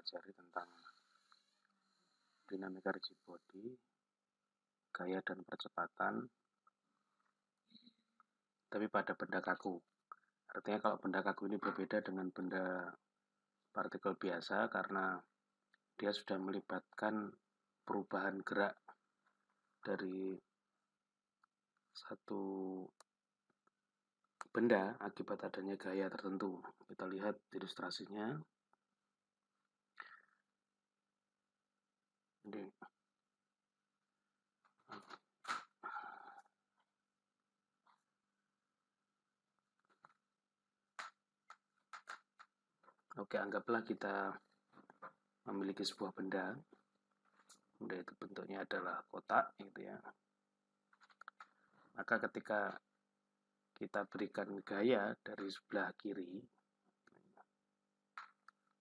mempelajari tentang dinamika rigid body, gaya dan percepatan, tapi pada benda kaku. Artinya kalau benda kaku ini berbeda dengan benda partikel biasa karena dia sudah melibatkan perubahan gerak dari satu benda akibat adanya gaya tertentu. Kita lihat ilustrasinya. Ini. Oke, anggaplah kita memiliki sebuah benda. Benda itu bentuknya adalah kotak, gitu ya. Maka ketika kita berikan gaya dari sebelah kiri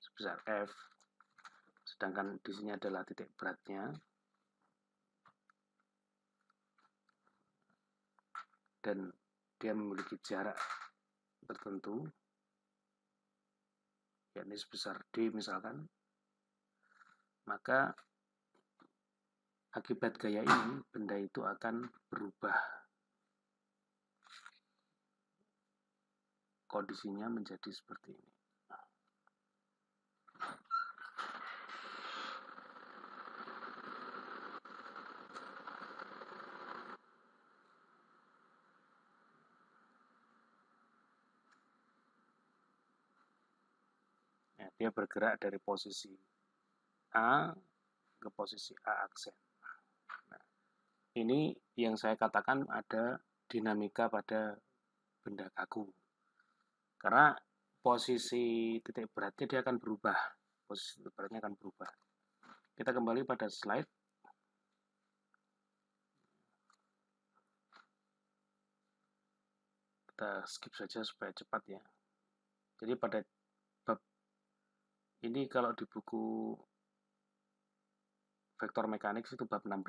sebesar F, sedangkan di sini adalah titik beratnya, dan dia memiliki jarak tertentu, yakni sebesar D misalkan, maka akibat gaya ini benda itu akan berubah kondisinya menjadi seperti ini. Ya, dia bergerak dari posisi A ke posisi A aksen. Nah, ini yang saya katakan ada dinamika pada benda kaku. Karena posisi titik beratnya dia akan berubah. Posisi titik beratnya akan berubah. Kita kembali pada slide. Kita skip saja supaya cepat ya. Jadi pada bab ini kalau di buku vektor mekanik itu bab 16.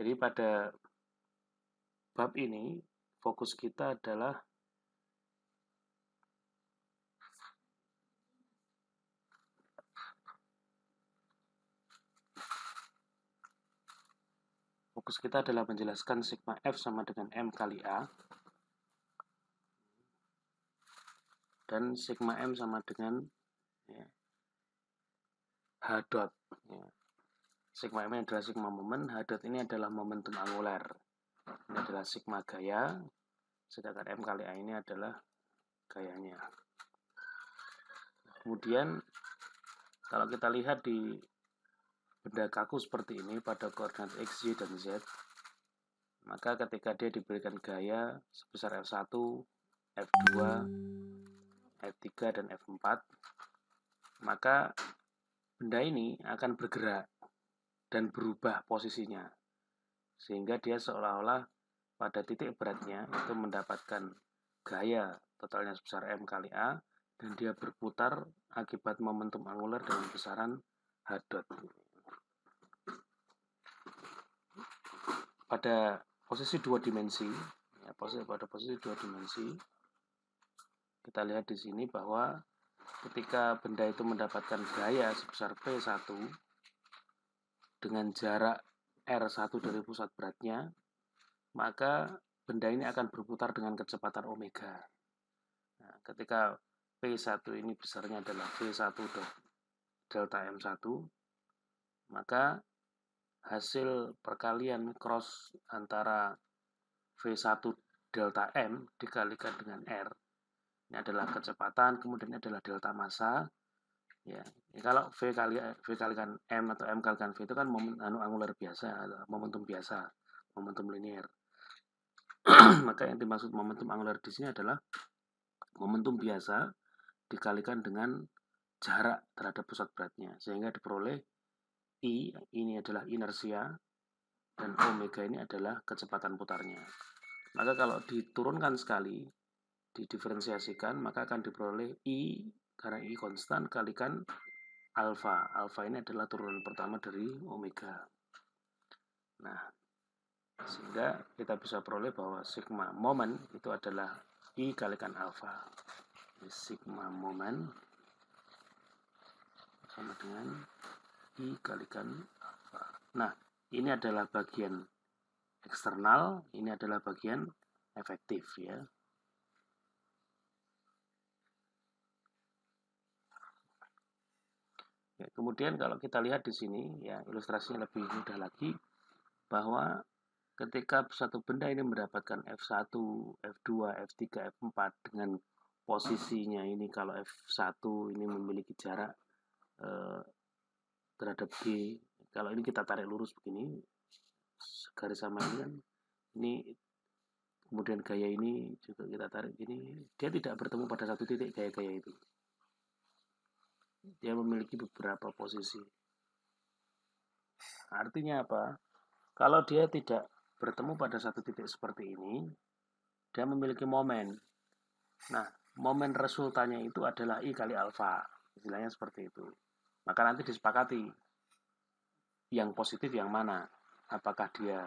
Jadi pada bab ini fokus kita adalah menjelaskan sigma F sama dengan M kali A dan sigma M sama dengan ya, H dot. Ya. Sigma M adalah sigma momen, H dot ini adalah momentum angular. Ini adalah sigma gaya, sedangkan M kali A ini adalah gayanya. Kemudian kalau kita lihat di benda kaku seperti ini pada koordinat X, Y, dan Z, maka ketika dia diberikan gaya sebesar F1, F2, F3, dan F4, maka benda ini akan bergerak dan berubah posisinya. Sehingga dia seolah-olah pada titik beratnya itu mendapatkan gaya totalnya sebesar M kali A, dan dia berputar akibat momentum angular dengan besaran H dot. Pada posisi dua dimensi, ya, pada posisi dua dimensi, kita lihat di sini bahwa ketika benda itu mendapatkan gaya sebesar P1 dengan jarak R1 dari pusat beratnya, maka benda ini akan berputar dengan kecepatan omega. Nah, ketika P1 ini besarnya adalah V1 delta M1, maka hasil perkalian cross antara V1 delta M dikalikan dengan R, ini adalah kecepatan, kemudian ini adalah delta massa. Ya, kalau V kalikan M atau M kalikan V itu kan angular biasa, momentum biasa, momentum linear. Maka yang dimaksud momentum angular di sini adalah momentum biasa dikalikan dengan jarak terhadap pusat beratnya, sehingga diperoleh I ini adalah inersia dan omega ini adalah kecepatan putarnya. Maka kalau diturunkan sekali, didiferensiasikan, maka akan diperoleh I, karena I konstan, kalikan alfa. Alfa ini adalah turunan pertama dari omega. Nah, sehingga kita bisa peroleh bahwa sigma momen itu adalah I kalikan alfa. Sigma momen sama dengan I kalikan alfa. Nah, ini adalah bagian eksternal, ini adalah bagian efektif ya. Ya, kemudian kalau kita lihat di sini ya ilustrasinya lebih mudah lagi bahwa ketika suatu benda ini mendapatkan F1, F2, F3, F4 dengan posisinya ini, kalau F1 ini memiliki jarak terhadap G, kalau ini kita tarik lurus begini, garis sama ini kan, ini kemudian gaya ini juga kita tarik gini, dia tidak bertemu pada satu titik gaya-gaya itu. Dia memiliki beberapa posisi. Artinya apa? Kalau dia tidak bertemu pada satu titik seperti ini, dia memiliki momen. Nah, momen resultannya itu adalah I kali alfa. Istilahnya seperti itu. Maka nanti disepakati yang positif yang mana. Apakah dia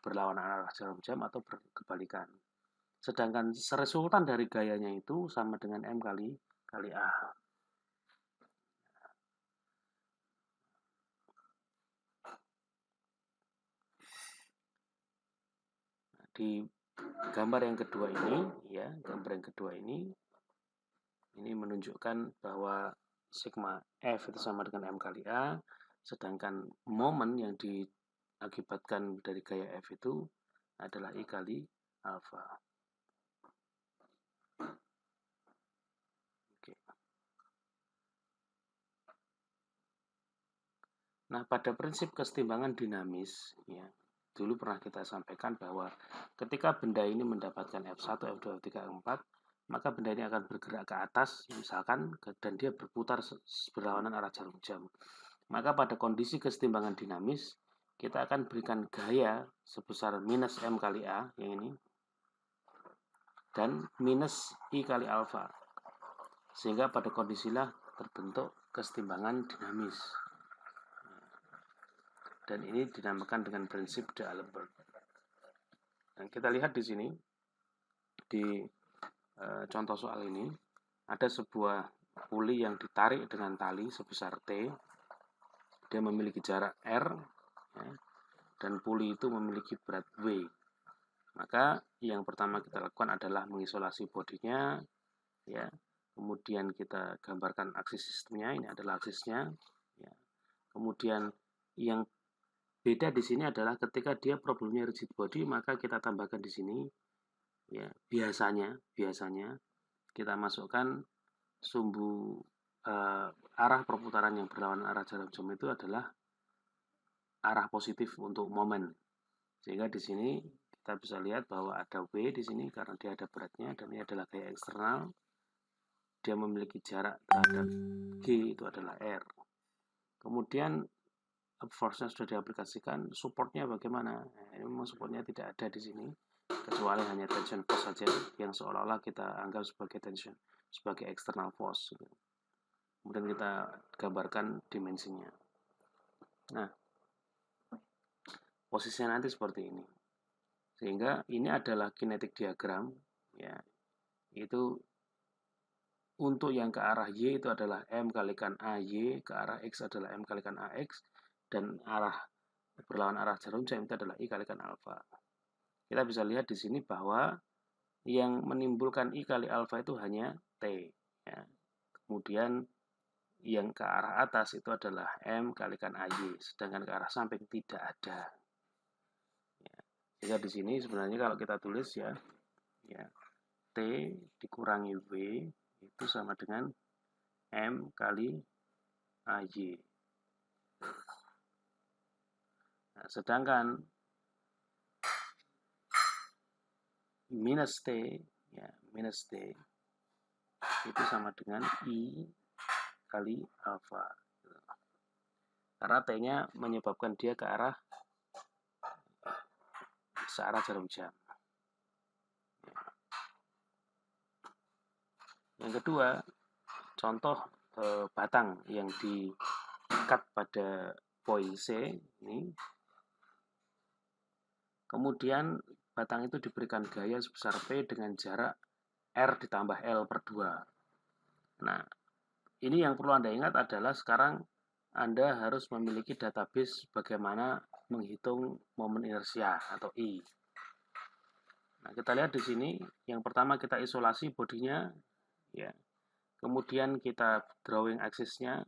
berlawanan arah jarum jam atau berkebalikan. Sedangkan resultan dari gayanya itu sama dengan M kali A. Di gambar yang kedua ini, ya, gambar yang kedua ini menunjukkan bahwa sigma F itu sama dengan M kali A, sedangkan momen yang diakibatkan dari gaya F itu adalah I kali alfa. Oke. Nah, pada prinsip kesetimbangan dinamis, ya, dulu pernah kita sampaikan bahwa ketika benda ini mendapatkan F1, F2, F3, F4, maka benda ini akan bergerak ke atas, misalkan, dan dia berputar berlawanan arah jarum jam. Maka pada kondisi kesetimbangan dinamis, kita akan berikan gaya sebesar minus M kali A, yang ini, dan minus I kali alfa. Sehingga pada kondisilah terbentuk kesetimbangan dinamis. Dan ini dinamakan dengan prinsip D'Alembert. Nah, kita lihat di sini, di contoh soal ini, ada sebuah puli yang ditarik dengan tali sebesar T. Dia memiliki jarak R, ya, dan puli itu memiliki berat W. Maka yang pertama kita lakukan adalah mengisolasi bodinya, ya. Kemudian kita gambarkan aksis sistemnya, ini adalah aksisnya, ya. Kemudian yang beda di sini adalah ketika dia problemnya rigid body, maka kita tambahkan di sini, ya, biasanya kita masukkan sumbu arah perputaran yang berlawanan arah jarum jam itu adalah arah positif untuk momen. Sehingga di sini kita bisa lihat bahwa ada W di sini karena dia ada beratnya, dan ini adalah gaya eksternal. Dia memiliki jarak terhadap G itu adalah R. Kemudian force-nya sudah diaplikasikan, supportnya bagaimana? Nah, ini memang supportnya tidak ada di sini, kecuali hanya tension force saja yang seolah-olah kita anggap sebagai tension, sebagai external force. Kemudian kita gambarkan dimensinya. Nah, posisinya nanti seperti ini. Sehingga ini adalah kinetic diagram, ya. Itu untuk yang ke arah Y itu adalah M kalikan AY, ke arah X adalah M kalikan AX, dan arah berlawan arah jarum jam itu adalah I kalikan alfa. Kita bisa lihat di sini bahwa yang menimbulkan I kali alfa itu hanya T, ya. Kemudian yang ke arah atas itu adalah M kalikan AY, sedangkan ke arah samping tidak ada. Ya. Sehingga di sini sebenarnya kalau kita tulis, ya, T dikurangi W itu sama dengan M kali AY. Nah, sedangkan minus T, ya, minus T itu sama dengan I kali alfa. Karena T-nya menyebabkan dia ke arah searah jarum jam. Yang kedua, contoh batang yang diikat pada poin C ini. Kemudian batang itu diberikan gaya sebesar P dengan jarak R ditambah L per 2. Nah, ini yang perlu Anda ingat adalah sekarang Anda harus memiliki database bagaimana menghitung momen inersia atau I. Nah, kita lihat di sini, yang pertama kita isolasi bodinya, ya. Kemudian kita drawing aksisnya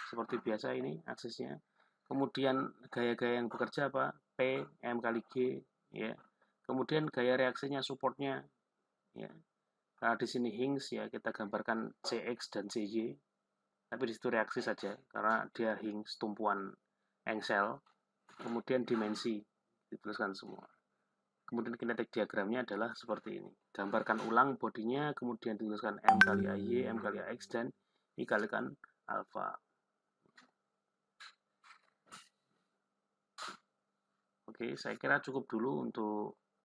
seperti biasa ini aksisnya. Kemudian gaya-gaya yang bekerja apa? P M kali G, ya. Kemudian gaya reaksinya supportnya, ya. Karena di sini Higgs ya kita gambarkan CX dan CY. Tapi di situ reaksi saja karena dia Higgs tumpuan engsel. Kemudian dimensi dituliskan semua. Kemudian kinetik diagramnya adalah seperti ini. Gambarkan ulang bodinya, kemudian dituliskan M kali AY, M kali AX, dan I kalikan alfa. Oke, saya kira cukup dulu untuk